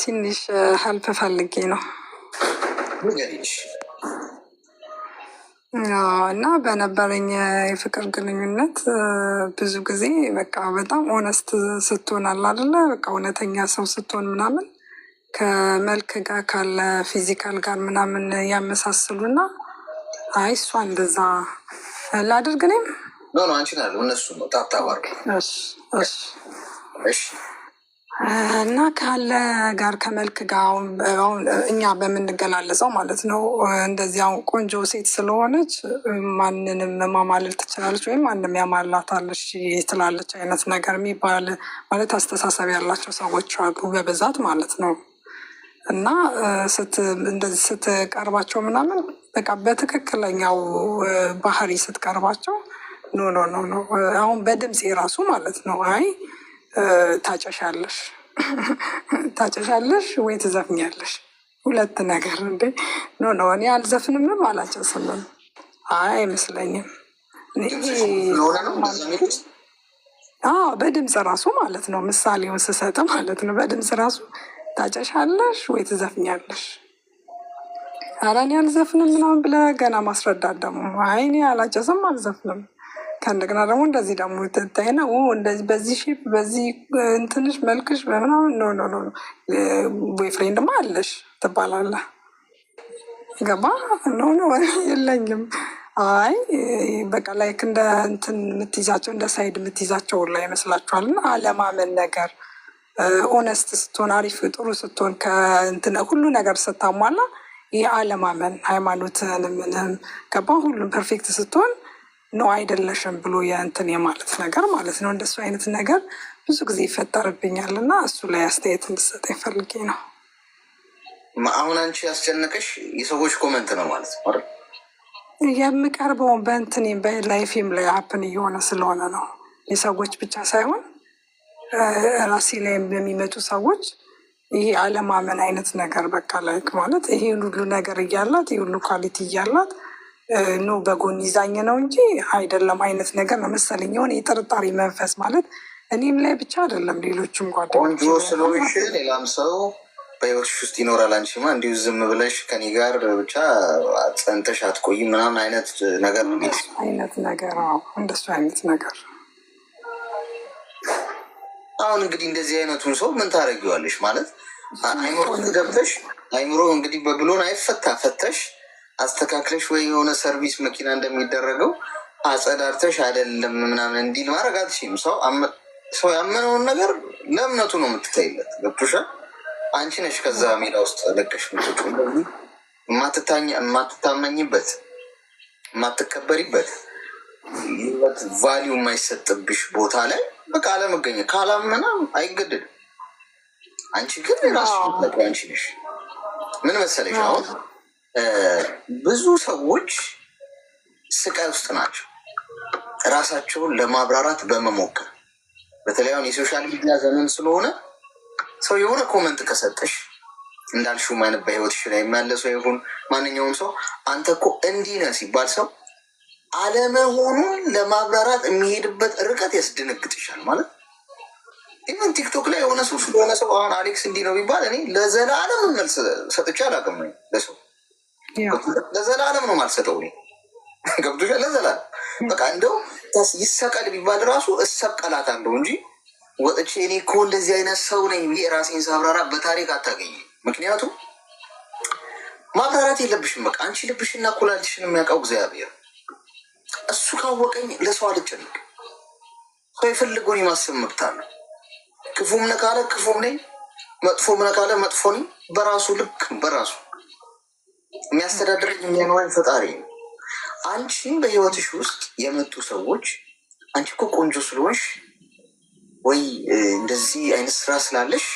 ትንሽ ሄልፕ ፈልጌ ነው እና በነበረኝ የፍቅር ግንኙነት ብዙ ጊዜ በቃ በጣም ኦነስት ስትሆን አይደለ በቃ እውነተኛ ሰው ስትሆን ምናምን ከመልክ ጋር ካለ ፊዚካል ጋር ምናምን ያመሳስሉና አይ እሷ እንደዛ ላድርግ እኔም አንቺን አለ እነሱ ነው ታታባር እና ካለ ጋር ከመልክ ጋር እኛ በምንገላለጸው ማለት ነው። እንደዚያው ቆንጆ ሴት ስለሆነች ማንንም ማማለል ትችላለች ወይም ማንም ያማላታለች ትላለች አይነት ነገር የሚባል ማለት አስተሳሰብ ያላቸው ሰዎች አሉ በብዛት ማለት ነው። እና እንደዚህ ስትቀርባቸው ምናምን በቃ በትክክለኛው ባህሪ ስትቀርባቸው ኖ ኖ ኖ ኖ አሁን በድምፅ የራሱ ማለት ነው። አይ ታጨሻለሽ ታጨሻለሽ ወይ ትዘፍኛለሽ፣ ሁለት ነገር እንዴ። ኖ ኖ እኔ አልዘፍንምም አላጨስምም። አይ አይመስለኝም። በድምፅ ራሱ ማለት ነው። ምሳሌውን ስሰጥ ማለት ነው። በድምፅ ራሱ ታጨሻለሽ ወይ ትዘፍኛለሽ። ኧረ እኔ አልዘፍንም ምናምን ብለህ ገና ማስረዳት ደግሞ አይ እኔ አላጨስም አልዘፍንም። ከእንደገና ደግሞ እንደዚህ ደግሞ ትታይ ነው እንደዚህ በዚህ ሼፕ በዚህ እንትንሽ መልክሽ በምናምን ኖ ኖ ኖ ቦይፍሬንድማ አለሽ ትባላለህ። ገባ ኖ ኖ የለኝም። አይ በቃ ላይክ እንደ እንትን የምትይዛቸው እንደ ሳይድ የምትይዛቸው ላይ ይመስላችኋል። እና አለማመን ነገር ኦነስት ስትሆን አሪፍ ጥሩ ስትሆን ከእንትን ሁሉ ነገር ስታሟላ ይህ አለማመን ሃይማኖትን ምንም ገባ ሁሉም ፐርፌክት ስትሆን ነው አይደለሽም ብሎ የእንትን የማለት ነገር ማለት ነው። እንደሱ አይነት ነገር ብዙ ጊዜ ይፈጠርብኛል እና እሱ ላይ አስተያየት እንድሰጠኝ ፈልጌ ነው። አሁን አንቺ ያስጨነቀሽ የሰዎች ኮመንት ነው ማለት ነው። የምቀርበውን በእንትን በላይፌም ላይ ሀፕን እየሆነ ስለሆነ ነው። የሰዎች ብቻ ሳይሆን ራሴ ላይ በሚመጡ ሰዎች ይሄ አለማመን አይነት ነገር በቃ ላይክ ማለት ይሄ ሁሉ ነገር እያላት ይሄ ሁሉ ኳሊቲ እያላት ኖ በጎን ይዛኝ ነው እንጂ አይደለም አይነት ነገር ነው መሰለኝ። የሆነ የጥርጣሬ መንፈስ ማለት እኔም ላይ ብቻ አይደለም ሌሎችም ጓደኞች ቆንጆ ስለሆንሽ ሌላም ሰው በህይወትሽ ውስጥ ይኖራል። አንቺማ እንዲሁ ዝም ብለሽ ከኔ ጋር ብቻ ጸንተሽ አትቆይም ምናምን አይነት ነገር ነው አይነት ነገር እንደሱ አይነት ነገር። አሁን እንግዲህ እንደዚህ አይነቱን ሰው ምን ታደርጊዋለሽ ማለት አይምሮ ገብተሽ አይምሮ እንግዲህ በብሎን አይፈታ ፈተሽ አስተካክለሽ ወይ የሆነ ሰርቪስ መኪና እንደሚደረገው አጸዳርተሽ አይደለም ምናምን እንዲል ማድረግ አትችይም። ሰው ያመነውን ነገር ለእምነቱ ነው የምትታይለት። ገብቶሻል? አንቺ ነሽ ከዛ ሜዳ ውስጥ ለቀሽ ምትጭ የማትታመኝበት የማትከበሪበት ህይወት ቫሊዩ የማይሰጥብሽ ቦታ ላይ በቃ አለመገኘት ካላመና አይገደድም። አንቺ ግን ራሱ አንቺ ነሽ። ምን መሰለሽ አሁን ብዙ ሰዎች ስቃይ ውስጥ ናቸው ራሳቸውን ለማብራራት በመሞከር በተለይ አሁን የሶሻል ሚዲያ ዘመን ስለሆነ ሰው የሆነ ኮመንት ከሰጠሽ እንዳልሽው አይነት በህይወትሽ ላይ ያለ ሰው ይሁን ማንኛውም ሰው አንተ እኮ እንዲህ ነህ ሲባል ሰው አለመሆኑን ለማብራራት የሚሄድበት ርቀት ያስደነግጥሻል። ማለት ኢቨን ቲክቶክ ላይ የሆነ ሰው ስለሆነ ሰው አሁን አሌክስ እንዲህ ነው ቢባል እኔ ለዘላለም መልስ ሰጥቼ አላውቅም። ለሰው ለዘላለም ነው ማልሰጠው። ገብቶሻል? ለዘላለም በቃ እንደው ይሰቀል ቢባል ራሱ እሰቀላታለሁ እንጂ ወጥቼ እኔ እኮ እንደዚህ አይነት ሰው ነኝ ብዬ ራሴን ሳብራራ በታሪክ አታገኝም። ምክንያቱም ማብራራት የለብሽም። በቃ አንቺ ልብሽና ኩላሊትሽን የሚያውቀው እግዚአብሔር፣ እሱ ካወቀኝ ለሰው አልጨነቅ። ሰው የፈለገውን የማሰብ መብት አለው። ክፉም ነካለ ክፉም ነኝ፣ መጥፎም ነካለ መጥፎ ነኝ። በራሱ ልክ በራሱ የሚያስተዳድረኝ የሚያኖረኝ ፈጣሪ ነው። አንቺም በህይወትሽ ውስጥ የመጡ ሰዎች አንቺ እኮ ቆንጆ ስለሆንሽ ወይ እንደዚህ አይነት ስራ ስላለሽ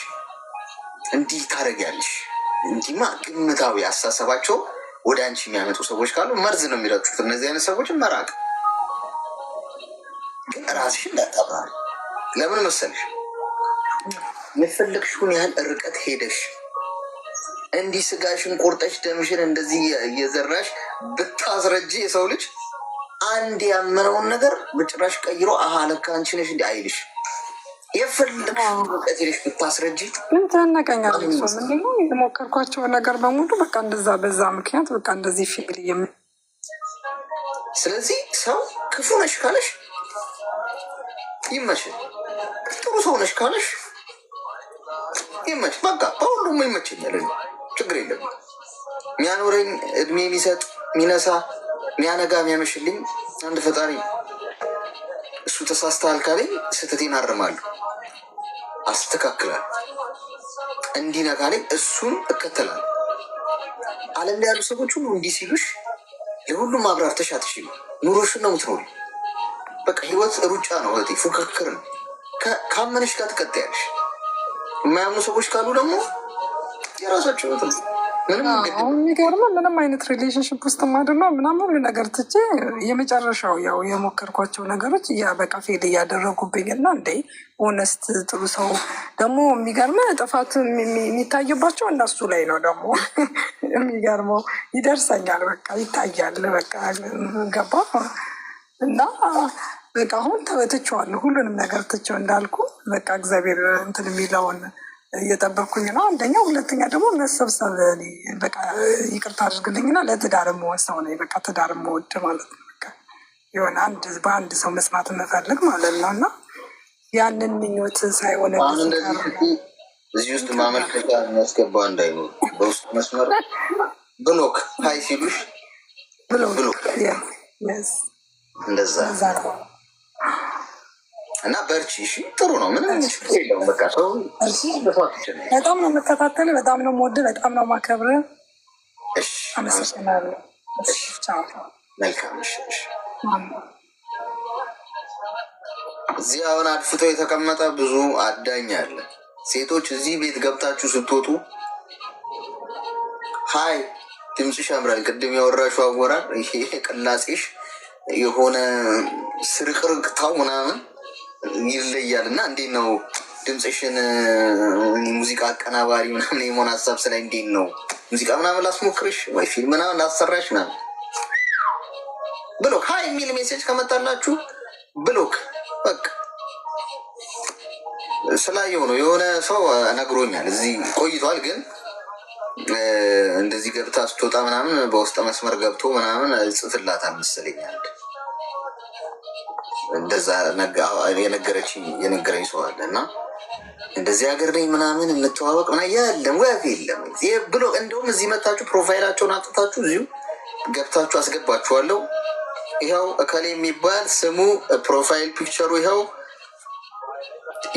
እንዲህ ታደርጊያለሽ እንዲማ ግምታዊ አስተሳሰባቸው ወደ አንቺ የሚያመጡ ሰዎች ካሉ መርዝ ነው የሚረጩት። እነዚህ አይነት ሰዎችን መራቅ ግን ራስሽ እንዳታብራሪ። ለምን መሰለሽ የፈለግሽውን ያህል ርቀት ሄደሽ እንዲህ ስጋሽን ቆርጠሽ ደምሽን እንደዚህ እየዘራሽ ብታስረጂ የሰው ልጅ አንድ ያመነውን ነገር በጭራሽ ቀይሮ አሃ ለካ አንቺ ነሽ እንዲህ አይልሽ። የፈለግሽውን ርቀት ሄደሽ ብታስረጂ ግን ተነቀኛል። ምንድነው የሞከርኳቸው ነገር በሙሉ በቃ እንደዛ በዛ ምክንያት በቃ እንደዚህ ፊል ስለዚህ ሰው ክፉ ነሽ ካለሽ ይመች፣ ጥሩ ሰው ነሽ ካለሽ ይመች። በቃ በሁሉም ይመቸኛል፣ ችግር የለም። የሚያኖረኝ እድሜ የሚሰጥ የሚነሳ የሚያነጋ የሚያመሽልኝ አንድ ፈጣሪ። እሱ ተሳስተሃል ካለኝ ስህተቴን አርማለሁ፣ አስተካክላለሁ። እንዲህ ነህ ካለኝ እሱን እከተላለሁ። ዓለም ላይ ያሉ ሰዎች ሁሉ እንዲህ ሲሉሽ ለሁሉም አብራርተሽ አትችይም። ኑሮሽን ነው የምትኖሪ። በቃ ህይወት ሩጫ ነው እህቴ፣ ፉክክር ነው። ካመነሽ ጋር ትቀጥያለሽ። የማያምኑ ሰዎች ካሉ ደግሞ የራሳቸው አሁን የሚገርም ምንም አይነት ሪሌሽንሽፕ ውስጥ ማድነው ምናምን ሁሉ ነገር ትቼ የመጨረሻው ያው የሞከርኳቸው ነገሮች በቃ ፌል እያደረጉብኝ እና እንደ ኦነስት ጥሩ ሰው ደግሞ የሚገርም ጥፋት የሚታይባቸው እነሱ ላይ ነው። ደግሞ የሚገርመው ይደርሰኛል፣ በቃ ይታያል፣ በቃ ገባ እና በቃ አሁን ትቼዋለሁ ሁሉንም ነገር ትቼው እንዳልኩ በቃ እግዚአብሔር እንትን የሚለውን እየጠበቅኩኝ ነው። አንደኛ፣ ሁለተኛ ደግሞ መሰብሰብ በቃ ይቅርታ አድርግልኝና ለትዳር መሆን ሰው ነኝ። በቃ ትዳር መወድ ማለት ነው። በቃ የሆነ በአንድ ሰው መስማት የምፈልግ ማለት ነው እና ያንን ምኞት ሳይሆን እዚህ ውስጥ ማመልከቻ የሚያስገባ እንዳይኖር በውስጥ መስመር ብሎክ ሀይ ሲሉሽ ብሎክ እንደዛ እና በርቺ። እሺ ጥሩ ነው። ምንም የለውም። በቃ ሰው በጣም ነው የምከታተልህ፣ በጣም ነው የምወድህ፣ በጣም ነው የማከብርህ። አመሰግናለሁ። መልካም። እዚህ አሁን አድፍቶ የተቀመጠ ብዙ አዳኝ አለ። ሴቶች እዚህ ቤት ገብታችሁ ስትወጡ ሀይ ድምፅሽ ያምራል፣ ቅድም ያወራሽው አወራር ይሄ ቅላጼሽ የሆነ ስርቅርቅታው ምናምን ይለያል እና እንዴት ነው ድምፅሽን ሙዚቃ አቀናባሪ ምናምን የመሆን ሀሳብ ስላይ እንዴት ነው ሙዚቃ ምናምን ላስሞክርሽ ወይ ፊልም ምናምን ላሰራሽ ምናምን ብሎክ ሀይ የሚል ሜሴጅ ከመጣላችሁ ብሎክ በቃ ስላየው ነው። የሆነ ሰው ነግሮኛል፣ እዚህ ቆይቷል፣ ግን እንደዚህ ገብታ ስትወጣ ምናምን በውስጥ መስመር ገብቶ ምናምን ጽፍላታል መሰለኛል። እንደዛ የነገረኝ ሰው አለ እና እንደዚህ ሀገር ላይ ምናምን እንተዋወቅ ምና የለም ወፍ የለም ብሎ እንደውም እዚህ መታችሁ ፕሮፋይላቸውን አጥታችሁ እዚሁ ገብታችሁ አስገባችኋለሁ። ይኸው እከሌ የሚባል ስሙ ፕሮፋይል ፒክቸሩ ይኸው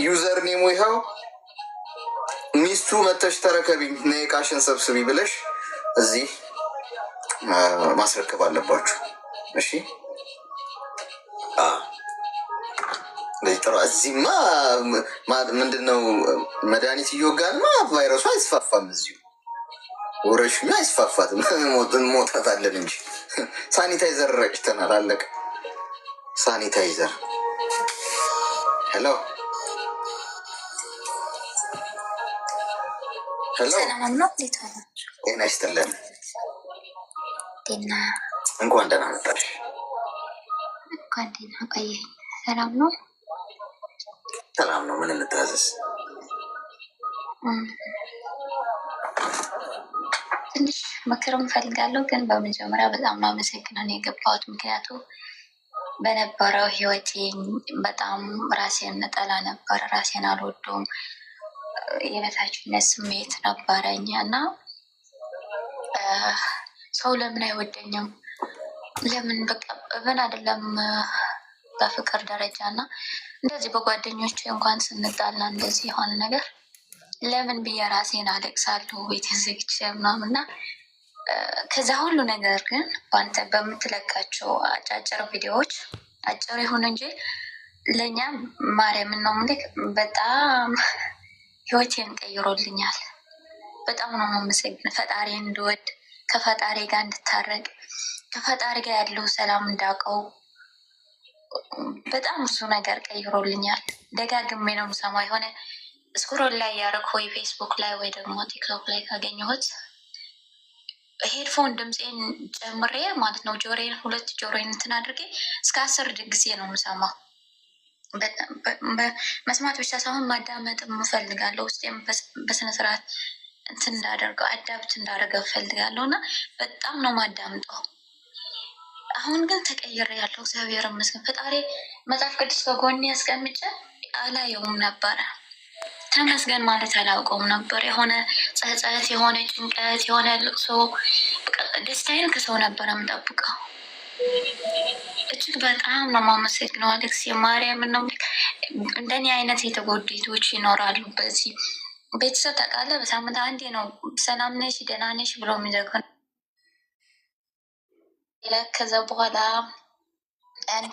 ዩዘር ኔሙ ይኸው ሚስቱ መተሽ ተረከቢኝ ነይ ዕቃሽን ሰብስቢ ብለሽ እዚህ ማስረከብ አለባችሁ። እሺ ጥሩ። እዚህማ ምንድነው መድኃኒት እየወጋንማ ቫይረሱ አይስፋፋም። እዚሁ ወረሽኙ አይስፋፋትም። ሞታታለን እንጂ ሳኒታይዘር ረጭተናል። አለቀ። ሳኒታይዘር። ሄሎ ሄሎ፣ ጤና ይስጥልን። እንኳን ደህና መጣሽ። እንኳን ደህና ቆየኝ። ሰላም ነው? ሰላም ነው። ምን እንታዘዝ? ትንሽ ምክርም እፈልጋለሁ፣ ግን በመጀመሪያ በጣም ነው አመሰግናለሁ የገባሁት። ምክንያቱ በነበረው ህይወቴ በጣም ራሴን ነጠላ ነበር፣ ራሴን አልወደውም፣ የበታችነት ስሜት ነበረኝ እና ሰው ለምን አይወደኝም? ለምን በቃ እብን አይደለም በፍቅር ደረጃ እና እንደዚህ በጓደኞች እንኳን ስንጣላ እንደዚህ የሆነ ነገር ለምን ብዬ ራሴን አለቅሳለሁ ቤቴን ዘግቼ ምናምን እና ከዛ ሁሉ ነገር ግን በአንተ በምትለቃቸው አጫጭር ቪዲዮዎች አጭር ይሁን እንጂ ለእኛ ማርያምን ነው ምልክ በጣም ህይወቴን ቀይሮልኛል። በጣም ነው የማመሰግነው። ፈጣሪ እንድወድ፣ ከፈጣሪ ጋር እንድታረቅ፣ ከፈጣሪ ጋር ያለው ሰላም እንዳውቀው በጣም ብዙ ነገር ቀይሮልኛል። ደጋግሜ ነው የምሰማው። የሆነ ስክሮል ላይ ያደረግ ወይ ፌስቡክ ላይ ወይ ደግሞ ቲክቶክ ላይ ካገኘሁት ሄድፎን ድምፄን ጨምሬ ማለት ነው ሁለት ጆሮዬን እንትን አድርጌ እስከ 10 ጊዜ ነው የምሰማው። መስማት ብቻ ሳይሆን ማዳመጥ እፈልጋለሁ። ውስጤም በስነስርዓት እንትን እንዳደርገው አዳብት እንዳደርገው እፈልጋለሁ እና በጣም ነው ማዳምጠው። አሁን ግን ተቀይሬ ያለው እግዚአብሔር ይመስገን። ፈጣሪ መጽሐፍ ቅዱስ ከጎኔ ያስቀምጬ አላየውም ነበረ። ተመስገን ማለት አላውቀውም ነበር። የሆነ ጸጸት፣ የሆነ ጭንቀት፣ የሆነ ልቅሶ፣ ደስታዬን ከሰው ነበረ የምጠብቀው። እጅግ በጣም ነው የማመሰግነው አሌክስ። የማርያምን ነው። እንደኔ አይነት የተጎዱ ሴቶች ይኖራሉ። በዚህ ቤተሰብ ታውቃለህ፣ በሳምንት አንዴ ነው ሰላም ነሽ ደህና ነሽ ብሎ የሚዘግነው። ከዛ በኋላ አንድ